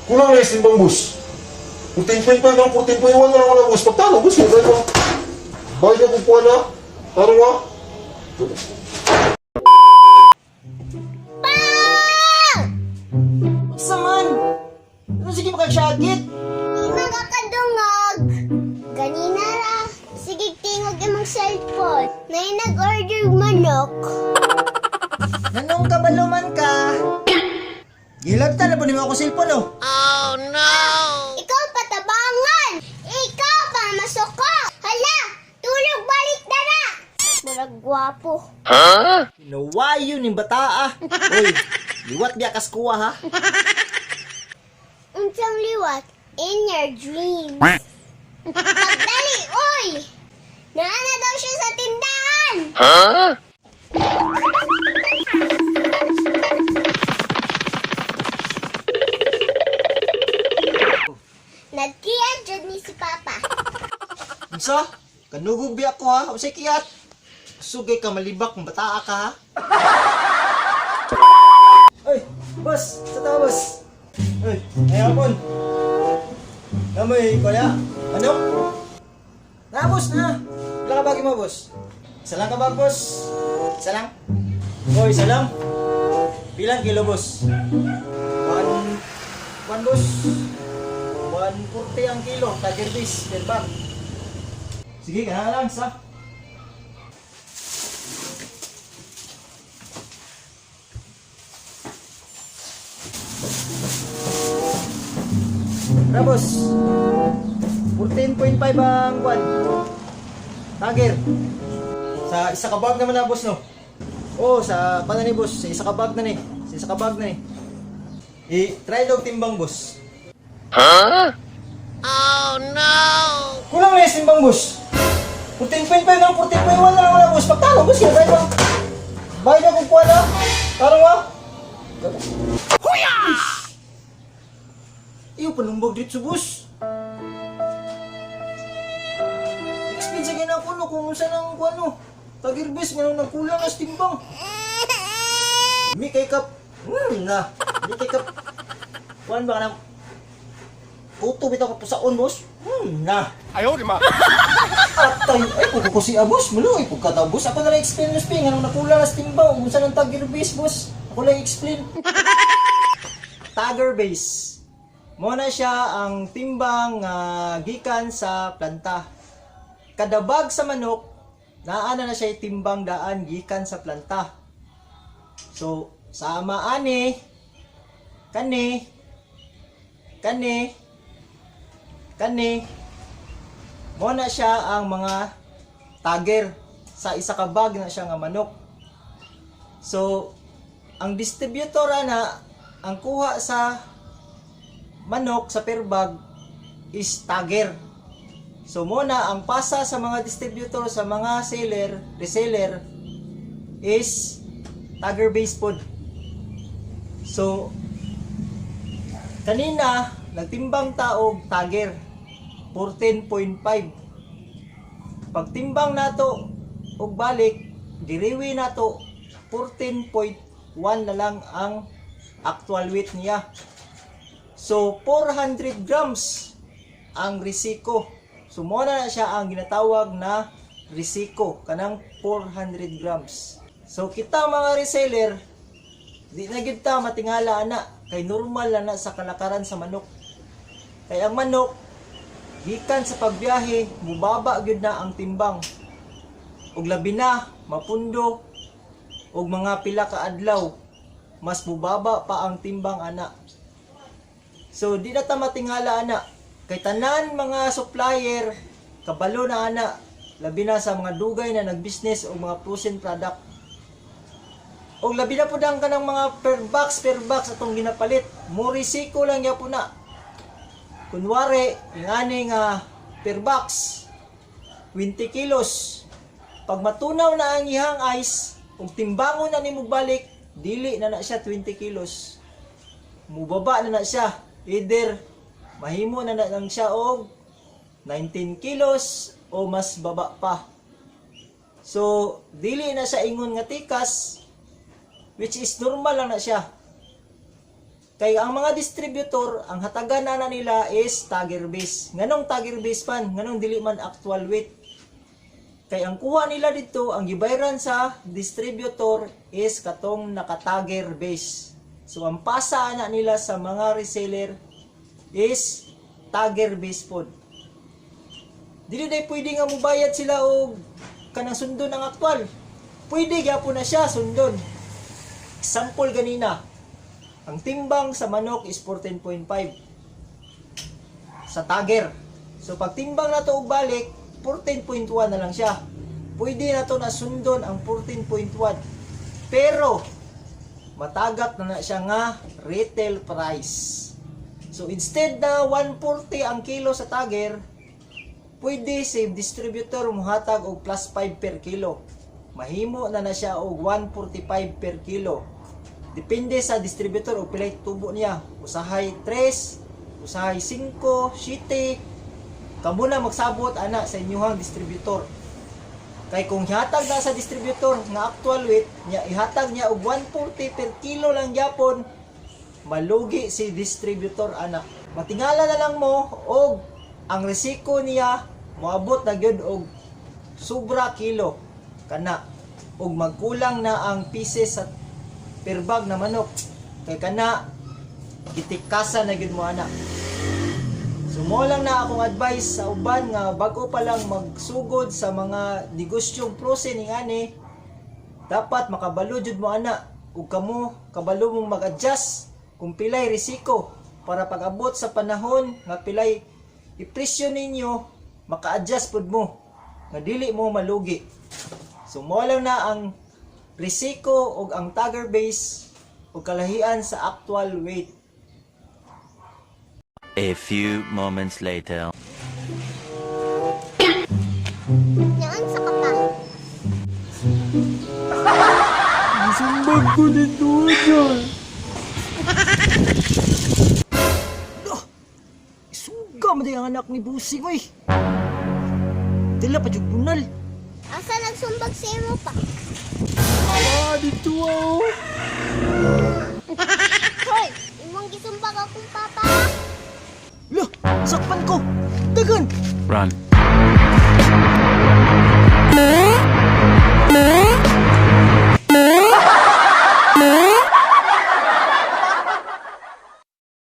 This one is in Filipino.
Kulang na yung bang boss. 14.5 lang, 14.1 na lang wala boss. Pagtalo boss, kaya ba? Bakit na kukuha na? Tarong nga. Saman! Ano sige makagsagit? Di magakadungog. Ganina ra. Sige tingog imong cellphone. Nay nag-order manok. Nanong kabaluman ka? Gilagta na po ni mo ako cellphone oh. Ikaw patabangan. Ikaw pa masuko. Hala, tulog balik na na. Murag gwapo. Nawayo ni bata ah. Uy, liwat biya kas kuha ha. Unsang liwat in your dreams. Pagdali, oy! Naana daw siya sa tindahan. Nagkiyat dyan ni si Papa. Unsa? Kanugog biya ko ha. Unsay kiyat? Sugay ka malibak ng bata ka ha. Uy, boss, sa tao boss. Uy, ayapon. Namoy, kuya. Ano? Na, boss, na. Ilang kabagi mo, boss? Isa lang kabag, boss. Isa lang? Uy, isa lang. Bilang kilo, boss? One, boss. 140 ang kilo. Tiger base, per bag. Sige, kaya lang, sa. Tapos, 14.5 ang kwan. Tiger. Sa isa ka bag naman na, boss, no? Oo, sa paano ni boss? Sa isa ka bag na ni. Sa isa ka bag na ni. I-try daw timbang, boss. Kulang na yung timbang, boss. 14.5 lang, 14.1 na lang wala, boss. Pagtalo, boss, kaya try bang. Bakit na kung kuha na? Tarong nga. Iyo, panumbag dito, boss. Explain sa gina ko, no, kung saan ang ano. Tagirbis, nga nung nagkulang as timbang. May kay kap. Na. May kay kap. Kuhan ba ka na? Uto bitaw ka po sa on, boss. Na. Ayaw, di ma. Atay. Ay, kung si boss. Malo, ay, pagkata, boss. Ako na lang-explain, boss. Nga nung nakulang as timbang. Kung saan ang tagirbis, boss. Ako lang explain. Tiger base. Muna siya ang timbang gikan sa planta. Kada bag sa manok, naana na siya timbang daan gikan sa planta. So, sama ani, kani, muna siya ang mga tager sa isa ka bag na siya nga manok. So, ang distributor na ang kuha sa manok sa per bag is tager. So muna ang pasa sa mga distributor, sa mga seller, reseller is tager based food. So kanina nagtimbang taog tager 14.5. Pagtimbang nato og balik diriwi nato 14.1 na lang ang actual weight niya. So, 400 grams ang risiko. So, muna na siya ang ginatawag na risiko. Kanang 400 grams. So, kita mga reseller, di na kita matingala na. Kay normal na sa kalakaran sa manok. Kay ang manok, gikan sa pagbiyahe, mubaba gyud na ang timbang. Ug labi na, mapundo, ug mga pila ka adlaw, mas mubaba pa ang timbang ana. So, di na ta matingala ana. Kay tanan mga supplier, kabalo na ana. Labi na sa mga dugay na nagbusiness o mga frozen product. O labi na po dang kanang mga per box atong ginapalit. Mo risiko lang ya po na. Kunwari, ingani nga per box, 20 kilos. Pag matunaw na ang ihang ice, kung timbangon na ni mo balik, dili na siya 20 kilos. Mubaba na siya. Either mahimo na lang siya og 19 kilos o mas baba pa. So, dili na siya ingon nga tikas, which is normal lang na siya. Kay ang mga distributor, ang hatagan na nila is tagger base. Nganong tagger base pan? Nganong dili man actual weight? Kay ang kuha nila dito, ang gibayaran sa distributor is katong naka-tagger base. So ang pasa na nila sa mga reseller is tagger base pod. Dili day pwede nga mubayad sila og kanang sundon ang aktual. Pwede gyapon na siya sundon. Example ganina. Ang timbang sa manok is 14.5 sa tagger. So pag timbang na to og balik, 14.1 na lang siya. Pwede na to na sundon ang 14.1. Pero matagak na siya nga retail price. So instead na 140 ang kilo sa tagger, pwede si distributor muhatag og plus 5 per kilo. Mahimo na siya og 145 per kilo. Depende sa distributor o pilay tubo niya. Usahay 3, usahay 5, 7. Kamo na magsabot ana sa inyong distributor. Kay kung ihatag na sa distributor nga actual weight niya, ihatag niya og 140 per kilo lang gyapon, malugi si distributor ana. Matingala na lang mo og ang resiko niya moabot na gyud og sobra kilo kana og magkulang na ang pieces sa per bag na manok kay kana gitikasan na gyud mo ana. So mo lang na akong advice sa uban nga bago pa lang magsugod sa mga negosyong prosen ni ani, dapat makabalo jud mo ana ug kamo kabalo mong mag-adjust kung pilay risiko para pag-abot sa panahon nga pilay ipresyo ninyo maka-adjust pud mo nga dili mo malugi. So mo lang na ang risiko ug ang tagger base ug kalahian sa actual weight. A few moments later. Naan sa kapa. Sumbag ko dito dyan. Suga mo ang anak ni Busing, oy. Dila pa yung bunal. Asa nagsumbag sa imo pa? Dito oh. Hoy, imong gisumbag akong papa. Lah, sakpan ko. Dagan. Run.